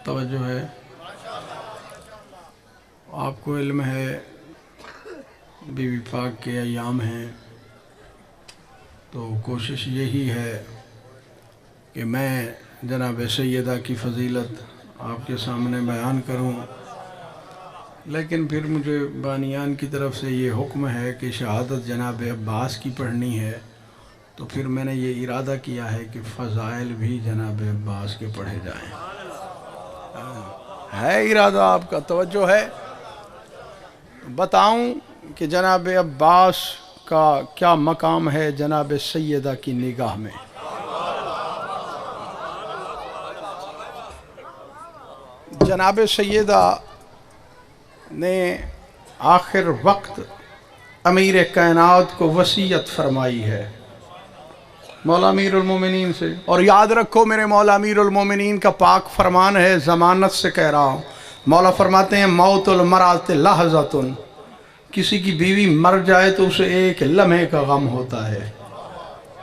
توجہ ہے؟ آپ کو علم ہے بی بی پاک کے ایام ہیں، تو کوشش یہی ہے کہ میں جناب سیدہ کی فضیلت آپ کے سامنے بیان کروں، لیکن پھر مجھے بانیان کی طرف سے یہ حکم ہے کہ شہادت جناب عباس کی پڑھنی ہے، تو پھر میں نے یہ ارادہ کیا ہے کہ فضائل بھی جناب عباس کے پڑھے جائیں۔ ہے ارادہ آپ کا؟ توجہ ہے؟ بتاؤں کہ جناب عباس کا کیا مقام ہے جناب سیدہ کی نگاہ میں۔ جناب سیدہ نے آخر وقت امیر کائنات کو وصیت فرمائی ہے مولا امیر المومنین سے، اور یاد رکھو میرے مولا امیر المومنین کا پاک فرمان ہے، ضمانت سے کہہ رہا ہوں۔ مولا فرماتے ہیں موت المرأۃ لحظۃ، کسی کی بیوی مر جائے تو اسے ایک لمحے کا غم ہوتا ہے،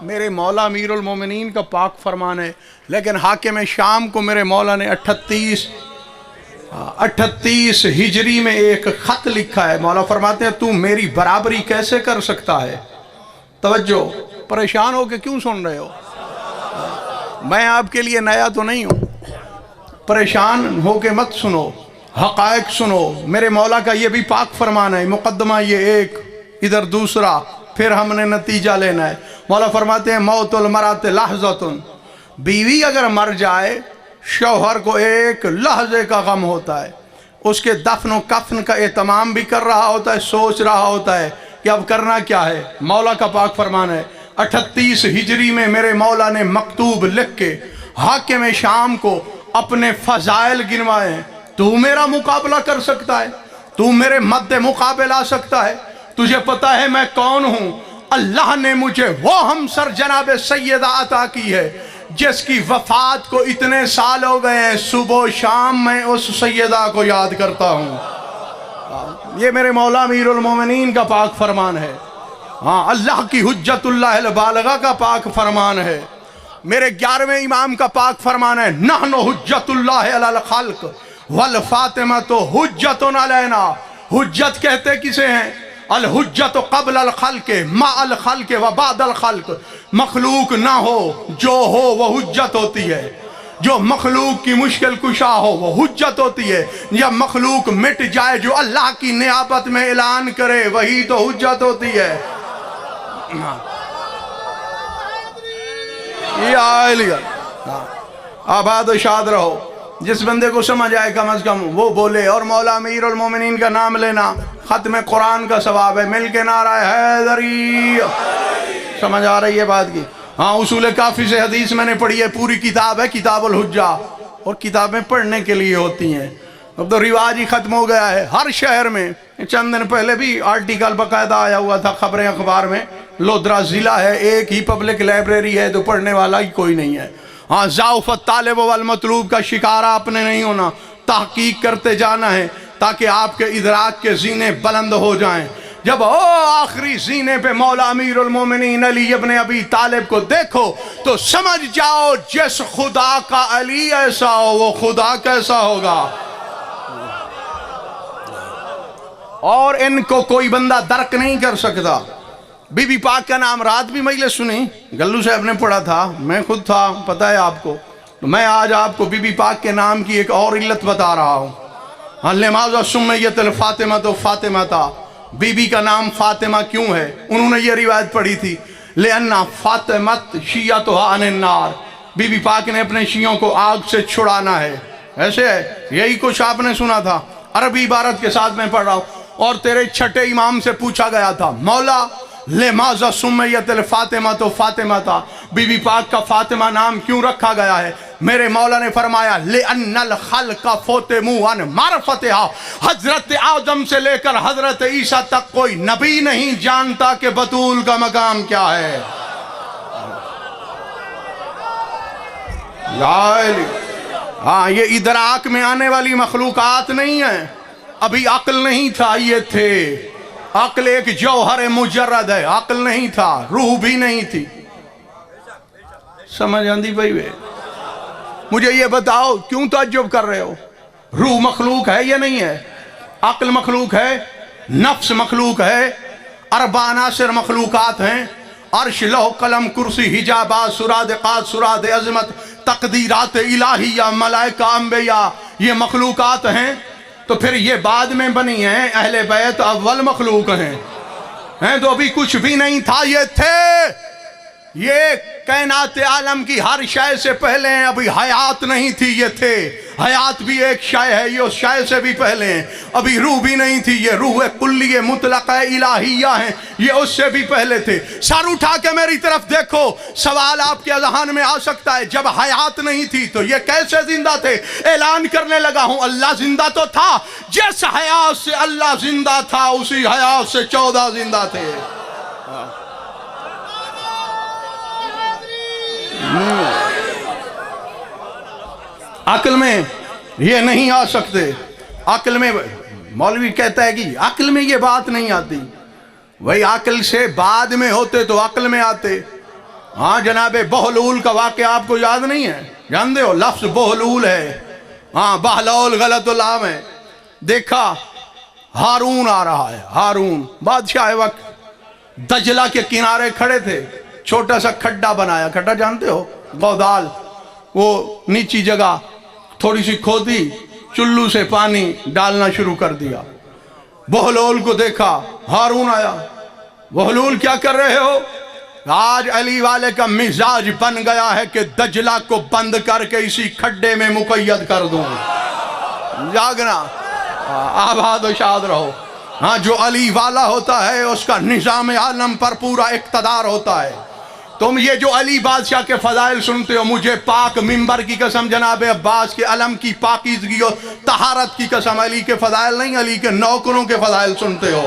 میرے مولا امیر المومنین کا پاک فرمان ہے۔ لیکن حاکم شام کو میرے مولا نے 38 ہجری میں ایک خط لکھا ہے۔ مولا فرماتے ہیں تو میری برابری کیسے کر سکتا ہے؟ توجہ، پریشان ہو کے کیوں سن رہے ہو؟ میں آپ کے لیے نیا تو نہیں ہوں، پریشان ہو کے مت سنو، حقائق سنو۔ میرے مولا کا یہ بھی پاک فرمان ہے، مقدمہ یہ ایک، ادھر دوسرا، پھر ہم نے نتیجہ لینا ہے۔ مولا فرماتے ہیں موت المرأۃ لحظۃ، بیوی اگر مر جائے شوہر کو ایک لحظے کا غم ہوتا ہے، اس کے دفن و کفن کا اہتمام بھی کر رہا ہوتا ہے، سوچ رہا ہوتا ہے کہ اب کرنا کیا ہے۔ مولا کا پاک فرمان ہے 38 ہجری میں میرے مولا نے مکتوب لکھ کے حاکم شام کو اپنے فضائل گنوائے ہیں۔ تو میرا مقابلہ کر سکتا ہے؟ تو میرے مد مقابل آ سکتا ہے؟ تجھے پتا ہے میں کون ہوں؟ اللہ نے مجھے وہ ہمسر جناب سیدہ عطا کی ہے جس کی وفات کو اتنے سال ہو گئے ہیں، صبح و شام میں اس سیدہ کو یاد کرتا ہوں۔ یہ میرے مولا امیر المومنین کا پاک فرمان ہے، ہاں، اللہ کی حجت اللہ البالغہ کا پاک فرمان ہے۔ میرے 11ویں امام کا پاک فرمان ہے نحن حجت اللہ علی الخلق والفاطمۃ حجت علینا۔ حجت کہتے کسے ہیں؟ الحجت قبل الخلق مع الخلق و بعد الخلق۔ مخلوق نہ ہو، جو ہو وہ حجت ہوتی ہے۔ جو مخلوق کی مشکل کشا ہو وہ حجت ہوتی ہے۔ یا مخلوق مٹ جائے، جو اللہ کی نیابت میں اعلان کرے وہی تو حجت ہوتی ہے۔ آباد و شاد رہو۔ جس بندے کو سمجھ آئے کم از کم وہ بولے، اور مولا امیر المومنین کا نام لینا ختم قرآن کا ثواب ہے۔ مل کے نعرہ حیدری۔ سمجھ آ رہی ہے بات کی؟ ہاں، اصول کافی سے حدیث میں نے پڑھی ہے، پوری کتاب ہے کتاب الحجہ، اور کتابیں پڑھنے کے لیے ہوتی ہیں۔ اب تو رواج ہی ختم ہو گیا ہے، ہر شہر میں چند دن پہلے بھی آرٹیکل باقاعدہ آیا ہوا تھا خبریں اخبار میں، لودرا ضلع ہے، ایک ہی پبلک لائبریری ہے تو پڑھنے والا ہی کوئی نہیں ہے۔ ہاں، ضعف الطالب والمطلوب کا شکار آپ نے نہیں ہونا، تحقیق کرتے جانا ہے تاکہ آپ کے ادراک کے زینے بلند ہو جائیں۔ جب آخری زینے پہ مولا امیر المومنین علی ابن ابی طالب کو دیکھو تو سمجھ جاؤ جس خدا کا علی ایسا ہو وہ خدا کیسا ہوگا۔ اور ان کو کوئی بندہ درک نہیں کر سکتا۔ بی بی پاک کا نام، رات بھی مجلس سنی، گلو صاحب نے پڑھا تھا، میں خود تھا، پتہ ہے آپ کو۔ میں آج آپ کو بی بی پاک کے نام کی ایک اور علت بتا رہا ہوں۔ لماذا سمیت الفاطمہ تو فاطمہ تھا، بی بی کا نام فاطمہ کیوں ہے؟ انہوں نے یہ روایت پڑھی تھی لِأَنَّ فاطمت شیعتها عن النار، بی بی پاک نے اپنے شیعوں کو آگ سے چھڑانا ہے۔ ایسے ہے، یہی کچھ آپ نے سنا تھا، عربی عبارت کے ساتھ میں پڑھ رہا ہوں۔ اور تیرے چھٹے امام سے پوچھا گیا تھا مولا لماذا سمیت الفاطمہ تو فاطمہ تھا، بی بی پاک کا فاطمہ نام کیوں رکھا گیا ہے؟ میرے مولا نے فرمایا لِأَنَّ الْخَلْقَ فُوتِمُوا عَنْ مَعْرِفَتِهَا، حضرت آدم سے لے کر حضرت عیسیٰ تک کوئی نبی نہیں جانتا کہ بطول کا مقام کیا ہے۔ ہاں، یہ ادراک میں آنے والی مخلوقات نہیں ہیں، ابھی عقل نہیں تھا، یہ تھے۔ عقل ایک جوہر مجرد ہے، عقل نہیں تھا، روح بھی نہیں تھی۔ سمجھ آندی بھائی وے؟ مجھے یہ بتاؤ کیوں تعجب کر رہے ہو؟ روح مخلوق ہے یا نہیں ہے؟ عقل مخلوق ہے، نفس مخلوق ہے، اربع عناصر مخلوقات ہیں، عرش، لوح، قلم، کرسی، حجابات، سرادقات، سراد عظمت، تقدیرات الہیہ، ملائکہ، انبیاء، یہ مخلوقات ہیں۔ تو پھر یہ بعد میں بنی ہیں، اہل بیت اول مخلوق ہیں تو ابھی کچھ بھی نہیں تھا، یہ تھے۔ یہ کائنات عالم کی ہر شے سے پہلے ہیں، ابھی حیات نہیں تھی، یہ تھے۔ حیات بھی ایک شے ہے، یہ اس شے سے بھی پہلے ہیں۔ ابھی روح بھی نہیں تھی، یہ روح کلی مطلقہ الہیہ ہیں، یہ اس سے بھی پہلے تھے۔ سر اٹھا کے میری طرف دیکھو، سوال آپ کے ذہن میں آ سکتا ہے، جب حیات نہیں تھی تو یہ کیسے زندہ تھے؟ اعلان کرنے لگا ہوں، اللہ زندہ تو تھا، جس حیات سے اللہ زندہ تھا اسی حیات سے 14 زندہ تھے۔ عقل میں یہ نہیں آ سکتے۔ عقل میں مولوی کہتا ہے کہ عقل میں یہ بات نہیں آتی، وہی عقل سے بعد میں ہوتے تو عقل میں آتے۔ ہاں جناب بہلول کا واقعہ آپ کو یاد نہیں ہے؟ جانتے ہو لفظ بہلول ہے، ہاں بہلول غلط العام ہے۔ دیکھا ہارون آ رہا ہے، ہارون بادشاہ وقت دجلہ کے کنارے کھڑے تھے، چھوٹا سا کھڈا بنایا، کھڈا جانتے ہو گودال، وہ نیچی جگہ تھوڑی سی کھودی، چلو سے پانی ڈالنا شروع کر دیا۔ بہلول کو دیکھا، ہارون آیا، بہلول کیا کر رہے ہو؟ آج علی والے کا مزاج بن گیا ہے کہ دجلہ کو بند کر کے اسی کھڈے میں مقید کر دوں۔ جاگنا، آباد و شاد رہو۔ ہاں جو علی والا ہوتا ہے اس کا نظام عالم پر پورا اقتدار ہوتا ہے۔ تم یہ جو علی بادشاہ کے فضائل سنتے ہو، مجھے پاک منبر کی قسم جناب عباس کے علم کی پاکیزگی اور طہارت کی قسم، علی کے فضائل نہیں، علی کے نوکروں کے فضائل سنتے ہو۔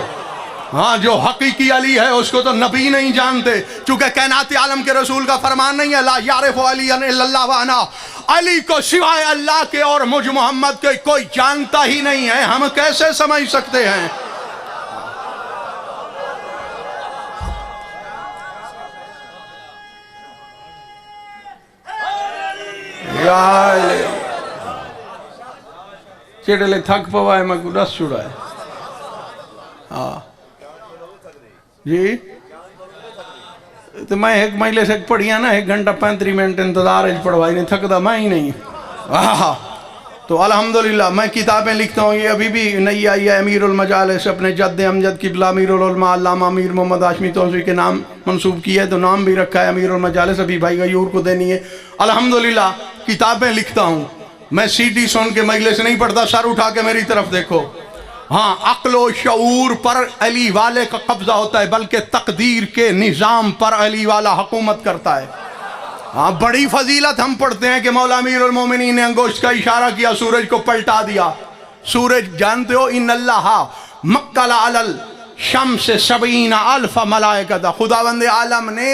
ہاں جو حقیقی علی ہے اس کو تو نبی نہیں جانتے، چونکہ کائنات عالم کے رسول کا فرمان نہیں ہے لا یعرف علی الا اللہ وانا، علی کو سوائے اللہ کے اور مجھ محمد کے کوئی جانتا ہی نہیں ہے، ہم کیسے سمجھ سکتے ہیں؟ چیڑے تھک پوائے میں کو رس چھوڑا ہے۔ ہاں جی تو میں ایک مہینے سے پڑھیا نا، 1 گھنٹہ 35 منٹ انتظار ہے پڑھوائی نہیں، تھکتا میں ہی نہیں۔ تو الحمدللہ میں کتابیں لکھتا ہوں، یہ ابھی بھی نئی آئی ہے، امیر المجالس اپنے جد امجد قبلہ امیر العلماء علامہ امیر محمد ہاشمی توسیع کے نام منسوب کی ہے، تو نام بھی رکھا ہے امیر المجالس، ابھی بھائی غیور کو دینی ہے۔ الحمدللہ کتابیں لکھتا ہوں، میں سی ڈی سن کے مجلس نہیں پڑھتا، سر اٹھا کے میری طرف دیکھو۔ ہاں عقل و شعور پر علی والے کا قبضہ ہوتا ہے، بلکہ تقدیر کے نظام پر علی والا حکومت کرتا ہے۔ ہاں بڑی فضیلت ہم پڑھتے ہیں کہ مولا امیر المومنین نے انگوشت کا اشارہ کیا، سورج کو پلٹا دیا۔ سورج جانتے ہو ان اللہ مکل علی الشمس 70,000 ملائکہ، خداوند عالم نے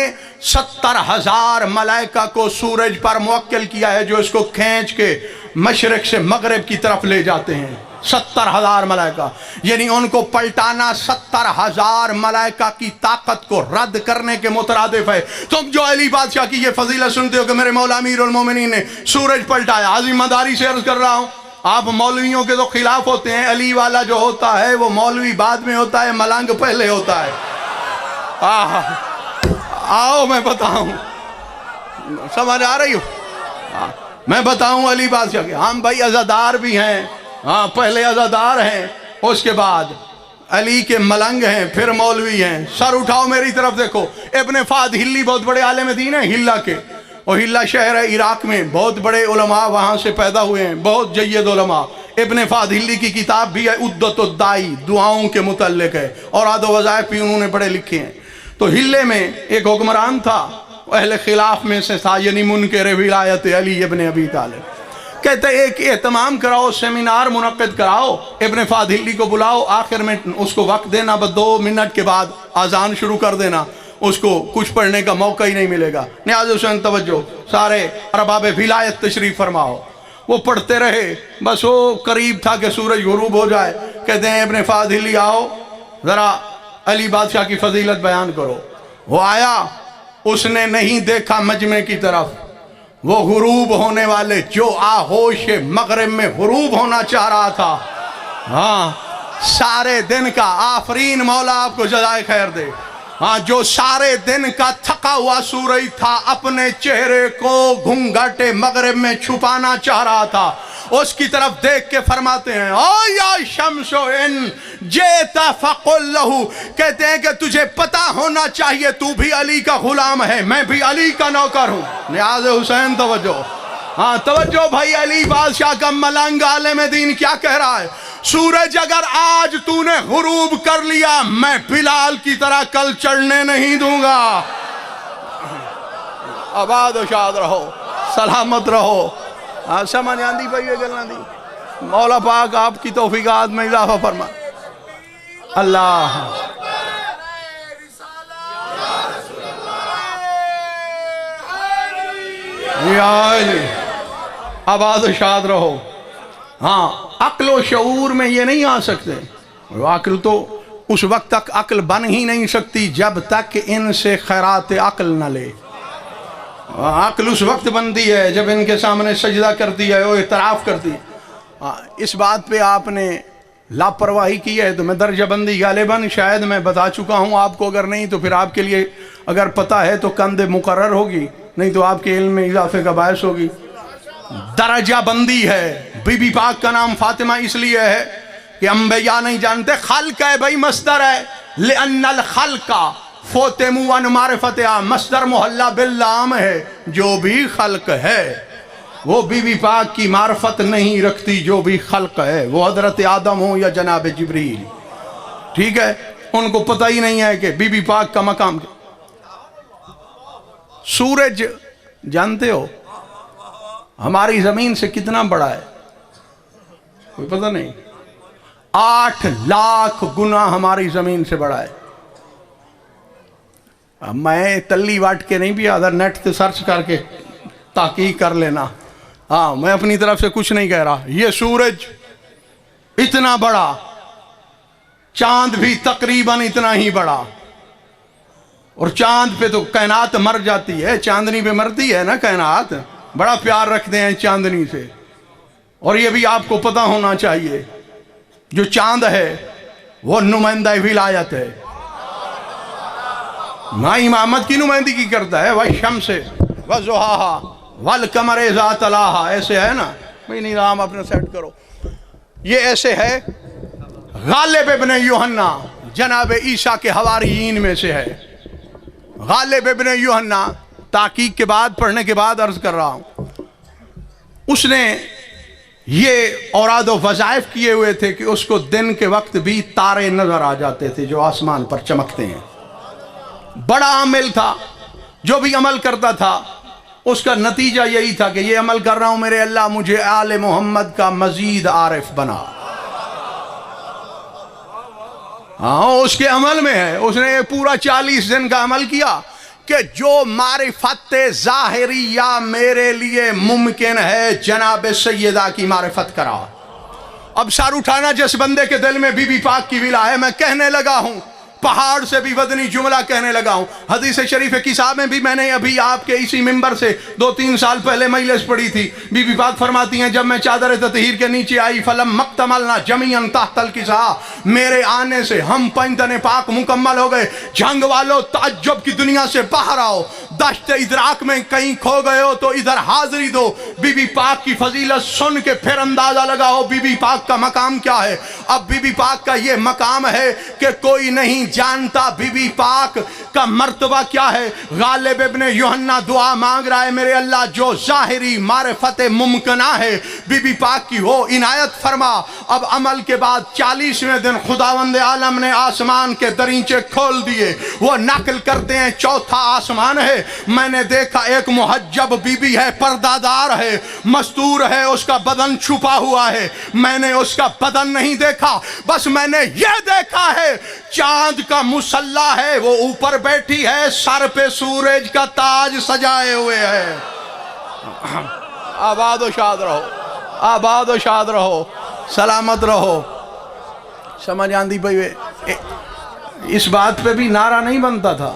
70,000 ملائکہ کو سورج پر موکل کیا ہے، جو اس کو کھینچ کے مشرق سے مغرب کی طرف لے جاتے ہیں۔ 70,000 ملائکہ، یعنی ان کو پلٹانا 70,000 ملائکہ کی طاقت کو رد کرنے کے مترادف ہے۔ تم جو علی بادشاہ کی یہ فضیلت سنتے ہو کہ میرے مولا امیر المومنین نے سورج پلٹایا، عظیم مداری سے عرض کر رہا ہوں، آپ مولویوں کے تو خلاف ہوتے ہیں، علی والا جو ہوتا ہے وہ مولوی بعد میں ہوتا ہے، ملنگ پہلے ہوتا ہے۔ آؤ میں بتاؤں، سمجھ آ رہی ہو؟ میں بتاؤں علی بادشاہ کے، ہم بھائی عزادار بھی ہیں، ہاں پہلے عزادار ہیں، اس کے بعد علی کے ملنگ ہیں، پھر مولوی ہیں۔ سر اٹھاؤ میری طرف دیکھو، ابن فہد ہلی بہت بڑے عالم دین ہیں، ہلا کے، اور ہلا شہر ہے عراق میں، بہت بڑے علماء وہاں سے پیدا ہوئے ہیں، بہت جید علماء۔ ابن فہد ہلی کی کتاب بھی ہے عدت الدائی، دعاؤں کے متعلق ہے، اور عاد و وظائف بھی انہوں نے بڑے لکھے ہیں۔ تو ہلے میں ایک حکمران تھا، اہل خلاف میں سے تھا، یعنی منکر ولایت علی ابن ابی طالب۔ کہتے ایک اہتمام کراؤ، سیمینار منعقد کراؤ، ابن فہد ہلی کو بلاؤ، آخر میں اس کو وقت دینا، بس 2 منٹ کے بعد آذان شروع کر دینا، اس کو کچھ پڑھنے کا موقع ہی نہیں ملے گا۔ نیاز حسین توجہ، سارے ارباب ولایت تشریف فرماؤ۔ وہ پڑھتے رہے، بس وہ قریب تھا کہ سورج غروب ہو جائے۔ کہتے ہیں ابن فہد ہلی آؤ، ذرا علی بادشاہ کی فضیلت بیان کرو۔ وہ آیا، اس نے نہیں دیکھا مجمع کی طرف، وہ غروب ہونے والے جو آغوش مغرب میں غروب ہونا چاہ رہا تھا، ہاں سارے دن کا آفرین مولا آپ کو جزائے خیر دے، ہاں جو سارے دن کا تھکا ہوا سورج تھا اپنے چہرے کو گھنگھٹ مغرب میں چھپانا چاہ رہا تھا، اس کی طرف دیکھ کے فرماتے ہیں او یا شمس ان جیتا فقل لہو، کہتے ہیں کہ تجھے پتا ہونا چاہیے تو بھی علی کا غلام ہے، میں بھی علی کا نوکر ہوں۔ نیاز حسین توجہ، ہاں توجہ بھائی، علی بادشاہ کا ملنگ عالم دین کیا کہہ رہا ہے؟ سورج اگر آج تو نے غروب کر لیا میں بلال کی طرح کل چڑھنے نہیں دوں گا۔ آباد و شاد رہو، سلامت رہو۔ سمجھ آندی بھائی یہ گلنا دی؟ مولا پاک آپ کی توفیقات میں اضافہ فرما۔ اللہ یا علی، آباد و شاد رہو۔ ہاں عقل و شعور میں یہ نہیں آ سکتے، عقل تو اس وقت تک عقل بن ہی نہیں سکتی جب تک ان سے خیرات عقل نہ لے۔ عقل اس وقت بنتی ہے جب ان کے سامنے سجدہ کرتی ہے اور اعتراف کرتی ہے۔ اس بات پہ آپ نے لاپرواہی کی ہے تو میں درجہ بندی غالباً شاید میں بتا چکا ہوں آپ کو، اگر نہیں تو پھر آپ کے لیے اگر پتہ ہے تو کند مقرر ہوگی، نہیں تو آپ کے علم میں اضافے کا باعث ہوگی۔ درجہ بندی ہے، بی بی پاک کا نام فاطمہ اس لیے ہے کہ انبیاء نہیں جانتے، خلق ہے بھائی مصدر ہے، لأن الخلق فوتمو ان معرفتہ، مصدر محلہ باللام ہے، جو بھی خلق ہے وہ بی بی پاک کی معرفت نہیں رکھتی، جو بھی خلق ہے وہ حضرت آدم ہو یا جناب جبریل، ٹھیک ہے، ان کو پتہ ہی نہیں ہے کہ بی بی پاک کا مقام کیا۔ سورج جانتے ہو ہماری زمین سے کتنا بڑا ہے؟ کوئی پتہ نہیں، 8 لاکھ گنا ہماری زمین سے بڑا ہے۔ میں تلی واٹ کے نہیں بھی ادھر نیٹ سے سرچ کر کے تحقیق کر لینا، ہاں میں اپنی طرف سے کچھ نہیں کہہ رہا۔ یہ سورج اتنا بڑا، چاند بھی تقریباً اتنا ہی بڑا، اور چاند پہ تو کائنات مر جاتی ہے، چاندنی پہ مرتی ہے نا کائنات، بڑا پیار رکھتے ہیں چاندنی سے۔ اور یہ بھی آپ کو پتہ ہونا چاہیے جو چاند ہے وہ نمائندہ ولایت ہے، نہ امامت کی نمائندگی کرتا ہے۔ وَالشَّمْسِ وَضُحَاهَا وَالْقَمَرِ إِذَا تَلَاهَا، ایسے ہے نا بھئی، نظام اپنا سیٹ کرو۔ یہ ایسے ہے، غالب ابن یوحنا جناب عیسیٰ کے حواریین میں سے ہے، غالب ابن یوحنا، تحقیق کے بعد پڑھنے کے بعد عرض کر رہا ہوں، اس نے یہ اوراد و وظائف کیے ہوئے تھے کہ اس کو دن کے وقت بھی تارے نظر آ جاتے تھے جو آسمان پر چمکتے ہیں۔ بڑا عامل تھا، جو بھی عمل کرتا تھا اس کا نتیجہ یہی تھا کہ یہ عمل کر رہا ہوں میرے اللہ مجھے آل محمد کا مزید عارف بنا۔ ہاں اس کے عمل میں ہے، اس نے پورا 40 دن کا عمل کیا کہ جو معرفت ظاہریہ میرے لیے ممکن ہے جناب سیدہ کی معرفت کرا۔ اب سر اٹھانا جس بندے کے دل میں بی بی پاک کی ولا ہے، میں کہنے لگا ہوں، پہاڑ سے بھی وزنی جملہ کہنے لگا ہوں۔ حدیث شریف کتاب میں بھی میں نے ابھی آپ کے اسی منبر سے 2-3 سال پہلے مجلس پڑھی تھی، بی بی پاک فرماتی ہیں جب میں چادر تطہیر کے نیچے آئی فلم مکتملنا جمیعاً تحت الکساء، میرے آنے سے ہم پنجتن پاک مکمل ہو گئے۔ جنگ والوں تعجب کی دنیا سے باہر آؤ، دشت ادراک میں کہیں کھو گئے ہو تو ادھر حاضری دو، بی بی پاک کی فضیلت سن کے پھر اندازہ لگاؤ بی بی پاک کا مقام کیا ہے۔ اب بی بی پاک کا یہ مقام ہے کہ کوئی نہیں جانتا بی بی پاک کا مرتبہ کیا ہے۔ غالب ابن یوحنا دعا مانگ رہا ہے، میرے اللہ جو ظاہری معرفت ممکنہ ہے بی بی پاک کی ہو عنایت فرما۔ اب عمل کے بعد 40ویں دن خداوند عالم نے آسمان کے دریچے کھول دیے، وہ نقل کرتے ہیں 4تھا آسمان ہے، میں نے دیکھا ایک محجب بی بی ہے، پردہ دار ہے، مستور ہے، اس کا بدن چھپا ہوا ہے۔ میں نے اس کا بدن نہیں دیکھا، بس میں نے یہ دیکھا ہے چاند کا مسلح ہے، وہ اوپر بیٹھی ہے، سر پہ سورج کا تاج سجائے ہوئے ہے۔ آباد و شاد رہو، آباد و شاد رہو، سلامت رہو۔ سمجھ آندی بھئی، اس بات پہ بھی نعرہ نہیں بنتا تھا،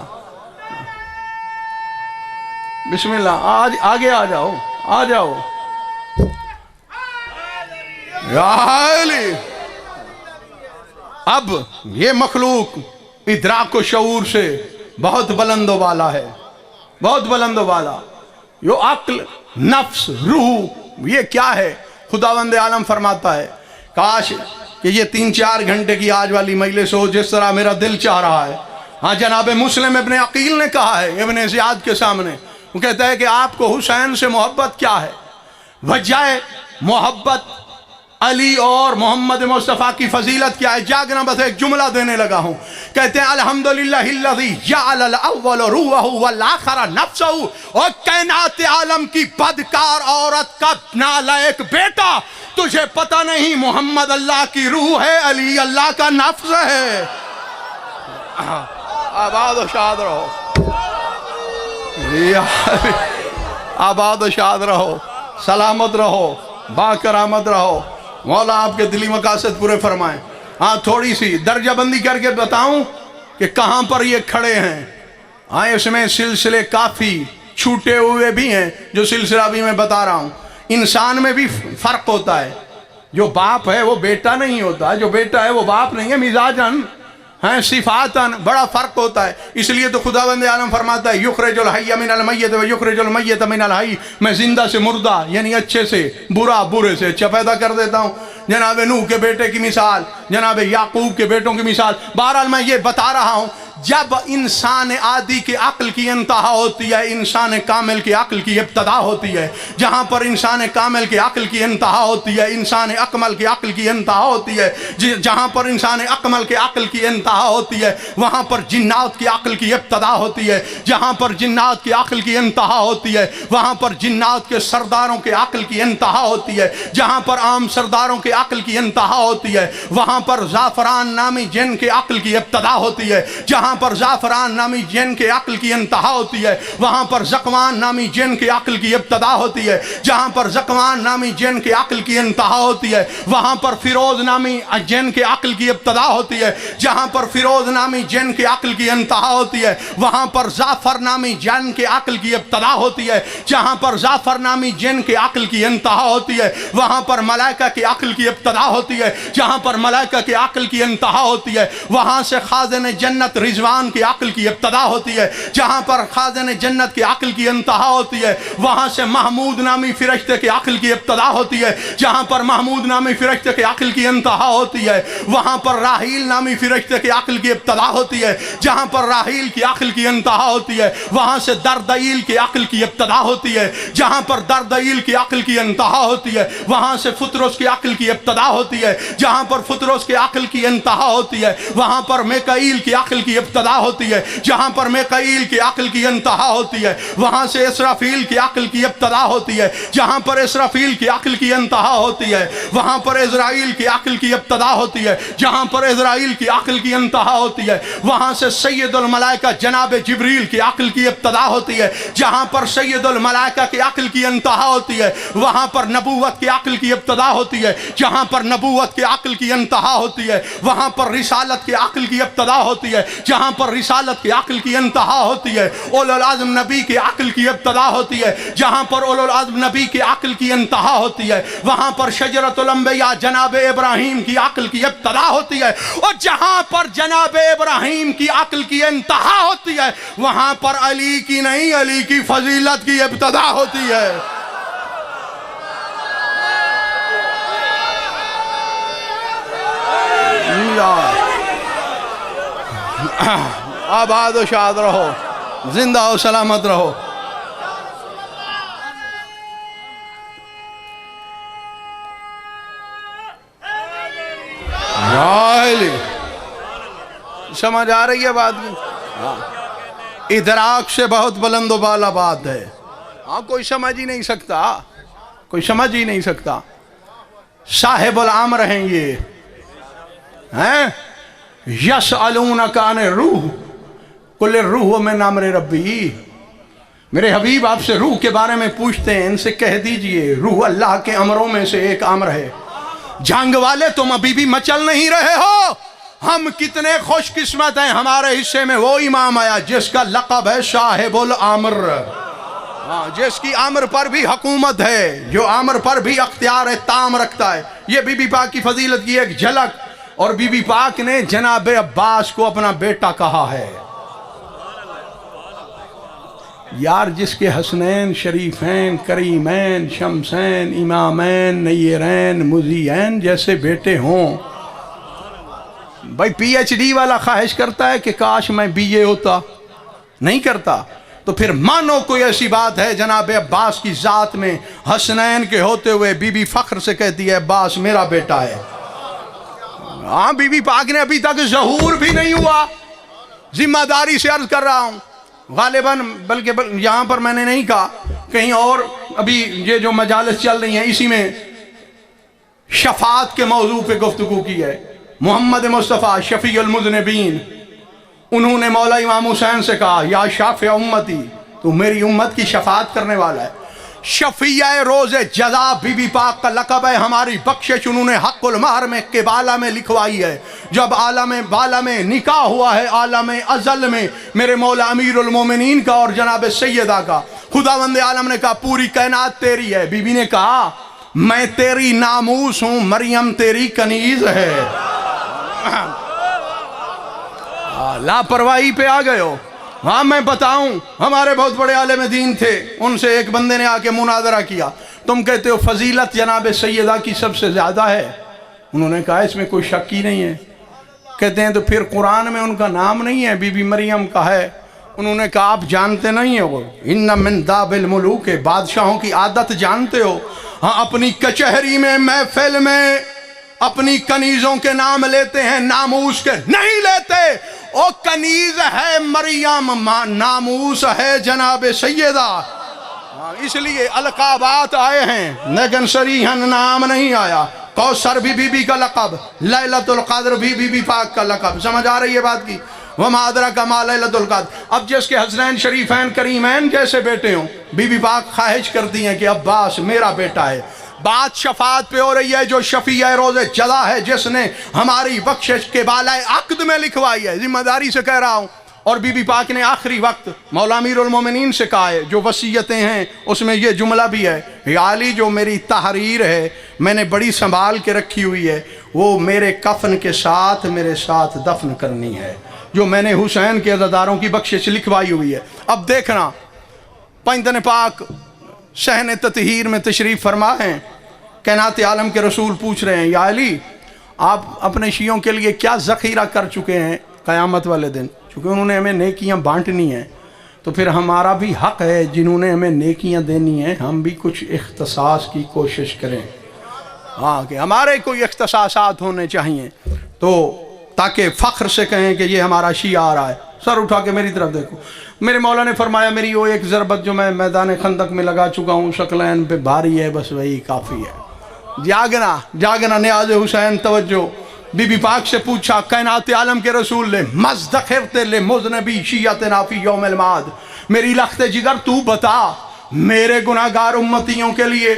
بسم اللہ، آج آگے آ جاؤ، آ جاؤ یا علی۔ اب یہ مخلوق ادراک و شعور سے بہت بلند و بالا ہے، بہت بلند و بالا۔ یہ عقل، نفس، روح، یہ کیا ہے؟ خداوند عالم فرماتا ہے کاش کہ یہ 3-4 گھنٹے کی آج والی مجلس ہو جس طرح میرا دل چاہ رہا ہے۔ ہاں جناب مسلم ابن عقیل نے کہا ہے ابن زیاد کے سامنے، وہ کہتا ہے کہ آپ کو حسین سے محبت کیا ہے؟ وجہ محبت علی اور محمد مصطفیٰ کی فضیلت کیا ہے؟ جاگنا بس ایک جملہ دینے لگا ہوں، کہتے ہیں الحمدللہ الذی جعل الاول روحہ والآخر نفسہ۔ اور کائنات عالم کی بدکار عورت کا نالائق بیٹا، تجھے پتہ نہیں محمد اللہ کی روح ہے، علی اللہ کا نفس ہے۔ آباد و شاد رہو، آباد و شاد رہو، سلامت رہو، با کرامت رہو۔ مولا آپ کے دلی مقاصد پورے فرمائیں۔ ہاں تھوڑی سی درجہ بندی کر کے بتاؤں کہ کہاں پر یہ کھڑے ہیں۔ ہاں اس میں سلسلے کافی چھوٹے ہوئے بھی ہیں جو سلسلہ بھی میں بتا رہا ہوں۔ انسان میں بھی فرق ہوتا ہے، جو باپ ہے وہ بیٹا نہیں ہوتا، جو بیٹا ہے وہ باپ نہیں ہے، مزاجاً ہیں صفاتاً بڑا فرق ہوتا ہے۔ اس لیے تو خداوند عالم فرماتا ہے یخرج الحی من المیت و یخرج المیت من الحی، میں زندہ سے مردہ یعنی اچھے سے برا، برے سے اچھا پیدا کر دیتا ہوں۔ جناب نوح کے بیٹے کی مثال، جناب یعقوب کے بیٹوں کی مثال۔ بہرحال میں یہ بتا رہا ہوں جب انسان عادی کی عقل کی انتہا ہوتی ہے، انسان کامل کی عقل کی ابتدا ہوتی ہے۔ جہاں پر انسان کامل کی عقل کی انتہا ہوتی ہے، انسان اکمل کی عقل کی انتہا ہوتی ہے۔ جہاں پر انسان اکمل کی عقل کی انتہا ہوتی ہے وہاں پر جنات کی عقل کی ابتدا ہوتی ہے۔ جہاں پر جنات کی عقل کی انتہا ہوتی ہے وہاں پر جنات کے سرداروں کی عقل کی انتہا ہوتی ہے۔ جہاں پر عام سرداروں کی عقل کی انتہا ہوتی ہے وہاں پر زعفران نامی جن کی عقل کی ابتدا ہوتی ہے۔ جہاں پر زعفران نامی جن کے عقل کی انتہا ہوتی ہے وہاں پر زقوان نامی جن کی عقل کی ابتدا ہوتی ہے۔ جہاں پر زقوان نامی جن کی عقل کی انتہا ہوتی ہے وہاں پر فیروز نامی جن کی عقل کی ابتدا ہوتی ہے۔ جہاں پر فیروز نامی جن کی عقل کی انتہا ہوتی ہے وہاں پر زعفر نامی جن کی عقل کی ابتدا ہوتی ہے۔ جہاں پر زعفر نامی جن کی عقل کی انتہا ہوتی ہے وہاں پر ملائکہ کی عقل کی ابتدا ہوتی ہے۔ جہاں پر ملائکہ کی عقل کی انتہا ہوتی ہے وہاں سے خازن جنت رضوان کی عقل کی ابتدا ہوتی ہے۔ جہاں پر خازن جنت کی عقل کی انتہا ہوتی ہے وہاں سے محمود نامی فرشتے کی عقل کی ابتدا ہوتی ہے۔ جہاں پر محمود نامی فرشتے کی عقل کی انتہا ہوتی ہے وہاں پر راحیل نامی فرشتے کی عقل کی ابتدا ہوتی ہے۔ جہاں پر راحیل کی عقل کی انتہا ہوتی ہے وہاں سے دردائیل کی عقل کی ابتدا ہوتی ہے۔ جہاں پر دردائیل کی عقل کی انتہا ہوتی ہے وہاں سے فطرس کی عقل کی ابتدا ہوتی ہے۔ جہاں پر فطرس کی عقل کی انتہا ہوتی ہے وہاں پر میکائیل کی عقل کی ابتدا ہوتی ہے۔ جہاں پر میکائیل کی عقل کی انتہا ہوتی ہے وہاں سے اسرافیل کی عقل کی ابتدا ہوتی ہے۔ جہاں پر اسرافیل کی عقل کی انتہا ہوتی ہے وہاں پر اسرائیل کی عقل کی ابتدا ہوتی ہے۔ جہاں پر اسرائیل کی عقل کی انتہا ہوتی ہے وہاں سے سید الملائکہ جناب جبریل کی عقل کی ابتدا ہوتی ہے۔ جہاں پر سید الملائکہ کی عقل کی انتہا ہوتی ہے وہاں پر نبوت کی عقل کی ابتدا ہوتی ہے۔ جہاں پر نبوت کی عقل کی انتہا ہوتی ہے وہاں پر رسالت کی عقل کی ابتدا ہوتی ہے۔ جہاں پر رسالت کی عقل کی انتہا ہوتی ہے اولو العزم نبی کی عقل کی ابتدا ہوتی ہے۔ جہاں پر اولو العزم نبی کی عقل کی انتہا ہوتی ہے وہاں پر شجرۃ الانبیاء جناب ابراہیم کی عقل کی ابتدا ہوتی ہے۔ اور جہاں پر جناب ابراہیم کی عقل کی انتہا ہوتی ہے وہاں پر علی کی نہیں، علی کی فضیلت کی ابتدا ہوتی ہے۔ آباد و شاد رہو، زندہ و سلامت رہو۔ سمجھ آ رہی ہے بات کی؟ ادراک سے بہت بلند و بالا بات ہے۔ ہاں کوئی سمجھ ہی نہیں سکتا، کوئی سمجھ ہی نہیں سکتا۔ صاحب الامر ہیں یہ، ہیں یسألونک عن الروح قل الروح من امر ربی۔ میرے حبیب آپ سے روح کے بارے میں پوچھتے ہیں، ان سے کہہ دیجئے روح اللہ کے امروں میں سے ایک امر ہے۔ جنگ والے تم ابھی بھی مچل نہیں رہے ہو، ہم کتنے خوش قسمت ہیں، ہمارے حصے میں وہ امام آیا جس کا لقب ہے صاحب الامر۔ جس کی عمر پر بھی حکومت ہے، جو عمر پر بھی اختیار تام رکھتا ہے. یہ بی بی پاک کی فضیلت کی ایک جھلک. اور بی بی پاک نے جناب عباس کو اپنا بیٹا کہا ہے. یار جس کے حسنین، شریفین، کریمین، شمسین، امامین، نیرین، مزین جیسے بیٹے ہوں. بھائی پی ایچ ڈی والا خواہش کرتا ہے کہ کاش میں بی اے ہوتا؟ نہیں کرتا. تو پھر مانو کوئی ایسی بات ہے جناب عباس کی ذات میں، حسنین کے ہوتے ہوئے بی بی فخر سے کہتی ہے عباس میرا بیٹا ہے. ہاں بی بی پاک نے ابھی تک ظہور بھی نہیں ہوا. ذمہ داری سے عرض کر رہا ہوں غالباً، بلکہ یہاں پر میں نے نہیں کہا، کہیں اور ابھی یہ جو مجالس چل رہی ہیں اسی میں شفاعت کے موضوع پہ گفتگو کی ہے. محمد مصطفیٰ شفیع المذنبین، انہوں نے مولا امام حسین سے کہا یا شافع امتی، تو میری امت کی شفاعت کرنے والا ہے. شفیع روز جزا بی بی پاک کا لقب ہے. ہماری بخشش انہوں نے حق المہر میں قبالہ میں لکھوائی ہے. جب عالم بالا میں نکاح ہوا ہے، عالم ازل میں میرے مولا امیر المومنین کا اور جناب سیدہ کا، خداوند عالم نے کہا پوری کائنات تیری ہے. بی بی نے کہا میں تیری ناموس ہوں، مریم تیری کنیز ہے. لاپرواہی پہ آ گئے ہو. ہاں میں بتاؤں، ہمارے بہت بڑے عالم دین تھے، ان سے ایک بندے نے آ کے مناظرہ کیا، تم کہتے ہو فضیلت جناب سیدہ کی سب سے زیادہ ہے. انہوں نے کہا اس میں کوئی شک ہی نہیں ہے. کہتے ہیں تو پھر قرآن میں ان کا نام نہیں ہے، بی بی مریم کا ہے. انہوں نے کہا آپ جانتے نہیں ہو، ان من داب الملوک، بادشاہوں کی عادت جانتے ہو. ہاں اپنی کچہری میں، محفل میں اپنی کنیزوں کے نام لیتے ہیں، ناموس کے نہیں لیتے. او کنیز ہے مریم، ناموس ہے جناب سیدہ. اس لیے القابات آئے ہیں لیکن صریحاً نام نہیں آیا. کوثر بھی بی بی کا لقب، لیلۃ القدر بھی بی بی پاک کا لقب. سمجھ آ رہی ہے بات کی؟ وما ادراک ما لیلۃ القدر. اب جس کے حسنین شریفین کریمین جیسے بیٹے ہوں، بی بی پاک خواہش کرتی ہیں کہ عباس میرا بیٹا ہے. بات شفاعت پہ ہو رہی ہے جو شفیع روز جزا ہے، جس نے ہماری بخشش کے بالائے عقد میں لکھوائی ہے. ذمہ داری سے کہہ رہا ہوں. اور بی بی پاک نے آخری وقت مولا امیر المومنین سے کہا ہے، جو وصیتیں ہیں اس میں یہ جملہ بھی ہے، یا علی جو میری تحریر ہے میں نے بڑی سنبھال کے رکھی ہوئی ہے، وہ میرے کفن کے ساتھ میرے ساتھ دفن کرنی ہے، جو میں نے حسین کے عزاداروں کی بخشش لکھوائی ہوئی ہے. اب دیکھنا پائندن پاک صحن تطہیر میں تشریف فرما ہیں. کائنات عالم کے رسول پوچھ رہے ہیں یا علی آپ اپنے شیعوں کے لیے کیا ذخیرہ کر چکے ہیں قیامت والے دن؟ چونکہ انہوں نے ہمیں نیکیاں بانٹنی ہیں تو پھر ہمارا بھی حق ہے، جنہوں نے ہمیں نیکیاں دینی ہیں ہم بھی کچھ اختصاص کی کوشش کریں. ہاں کہ ہمارے کوئی اختصاصات ہونے چاہیے تو تاکہ فخر سے کہیں کہ یہ ہمارا شیعہ آ رہا ہے. سر اٹھا کے میری طرف دیکھو. میرے مولا نے فرمایا میری وہ ایک ضربت جو میں میدان خندق میں لگا چکا ہوں شکلین پہ بھاری ہے، بس وہی کافی ہے. جاگنا جاگنا نیاز حسین توجہ. بی بی پاک سے پوچھا کائنات عالم کے رسول نے مزدخرت لمذنبی شیعتنا فی یوم المعاد، میری لخت جگر تو بتا میرے گناہگار امتیوں کے لیے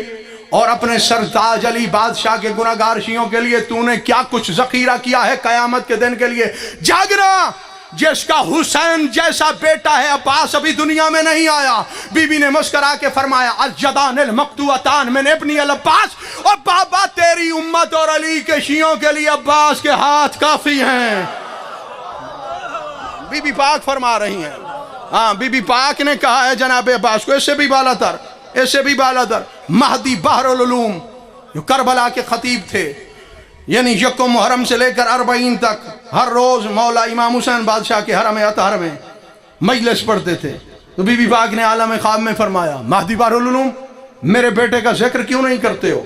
اور اپنے سرتاج علی بادشاہ کے گناہگار شیعوں کے لیے تو نے کیا کچھ ذخیرہ کیا ہے قیامت کے دن کے لیے. جاگنا جس کا حسین جیسا بیٹا ہے عباس ابھی دنیا میں نہیں آیا. بی بی نے مسکرا کے فرمایا الجدان المقطوعتان من ابن العباس، اور بابا تیری امت اور علی کے شیعوں کے لیے عباس کے ہاتھ کافی ہیں. بی بی پاک فرما رہی ہیں. ہاں بی بی پاک نے کہا ہے جناب عباس کو اس سے بھی بالا تر، اس سے بھی بالا تر مہدی بحر العلوم جو کربلا کے خطیب تھے، یعنی یکم محرم سے لے کر 40 تک ہر روز مولا امام حسین بادشاہ کے حرم اطہر میں مجلس پڑھتے تھے. تو بی بی پاک نے عالم خواب میں فرمایا مہدی بحر العلوم میرے بیٹے کا ذکر کیوں نہیں کرتے ہو؟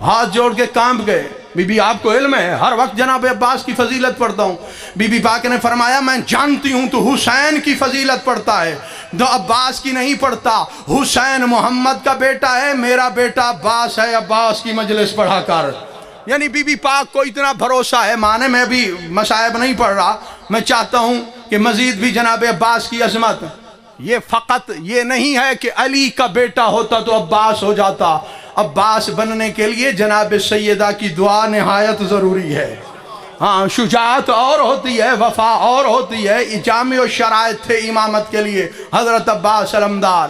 ہاتھ جوڑ کے کانپ گئے. بی بی آپ کو علم ہے ہر وقت جناب عباس کی فضیلت پڑھتا ہوں. بی بی پاک نے فرمایا میں جانتی ہوں تو حسین کی فضیلت پڑھتا ہے، تو عباس کی نہیں پڑھتا. حسین محمد کا بیٹا ہے، میرا بیٹا عباس ہے، عباس کی مجلس پڑھا کر. یعنی بی بی پاک کو اتنا بھروسہ ہے. مانے میں بھی مصائب نہیں پڑھ رہا، میں چاہتا ہوں کہ مزید بھی جناب عباس کی عظمت. یہ فقط یہ نہیں ہے کہ علی کا بیٹا ہوتا تو عباس ہو جاتا. عباس بننے کے لیے جناب سیدہ کی دعا نہایت ضروری ہے. ہاں شجاعت اور ہوتی ہے، وفا اور ہوتی ہے. جامع و شرائط تھے امامت کے لیے حضرت عباس علمدار.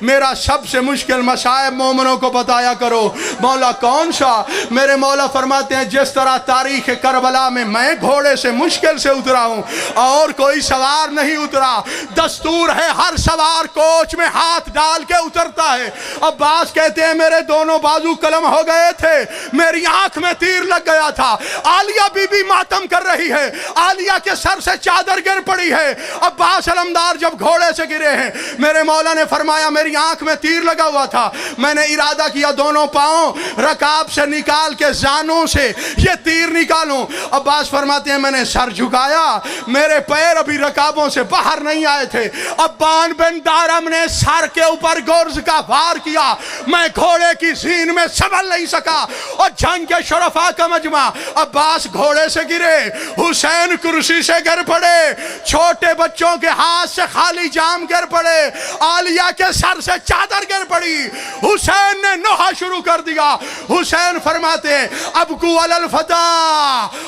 میرا سب سے مشکل مصائب مومنوں کو بتایا کرو۔ مولا کون سا؟ میرے مولا فرماتے ہیں جس طرح تاریخ کربلا میں گھوڑے سے مشکل سے اترا ہوں اور کوئی سوار نہیں اترا، دستور ہے ہر سوار کوچ میں ہاتھ ڈال کے اترتا ہے۔ عباس کہتے ہیں میرے دونوں بازو قلم ہو گئے تھے، میری آنکھ میں تیر لگ گیا تھا۔ عالیہ بی بی ماتم کر رہی ہے، عالیہ کے سر سے چادر گر پڑی ہے، عباس علمدار جب گھوڑے سے گرے ہیں میرے مولا نے فرمایا میری آنکھ میں تیر لگا ہوا تھا، میں نے ارادہ کیا دونوں پاؤں رکاب سے نکال کے زانوں سے یہ تیر نکالوں۔ عباس فرماتے ہیں میں نے سر جھکایا، میرے پیر ابھی رکابوں سے باہر نہیں آئے تھے، عبان بن دارم نے سر کے اوپر گرز کا وار کیا، میں گھوڑے کی زین میں سنبھل نہیں سکا اور جنگ کے شرفاء کا مجمع۔ عباس گھوڑے سے گرے، حسین کرسی سے گر پڑے، چھوٹے بچوں کے ہاتھ سے خالی جام گر پڑے، عالیہ کے سر سے چادر گر پڑی، حسین نے نوحہ شروع کر دیا۔ حسین فرماتے ابکو علی الفتى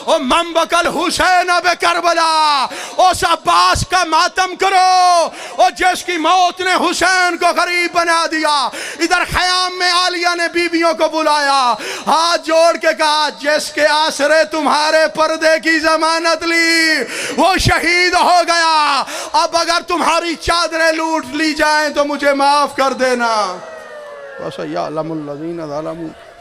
او من بکى الحسین بکربلا، اس عباس کا ماتم کرو اور جس کی موت نے حسین کو غریب بنا دیا۔ ادھر خیام میں عالیہ نے بیویوں کو بلایا، ہاتھ جوڑ کے کہا جس کے آسرے تمہارے پردے کی ضمانت لی وہ شہید ہو گیا، اب اگر تمہاری چادریں لوٹ لی جائیں تو مجھے معاف کر دینا۔ وَسَيَعْلَمُ الَّذِينَ ظَلَمُوا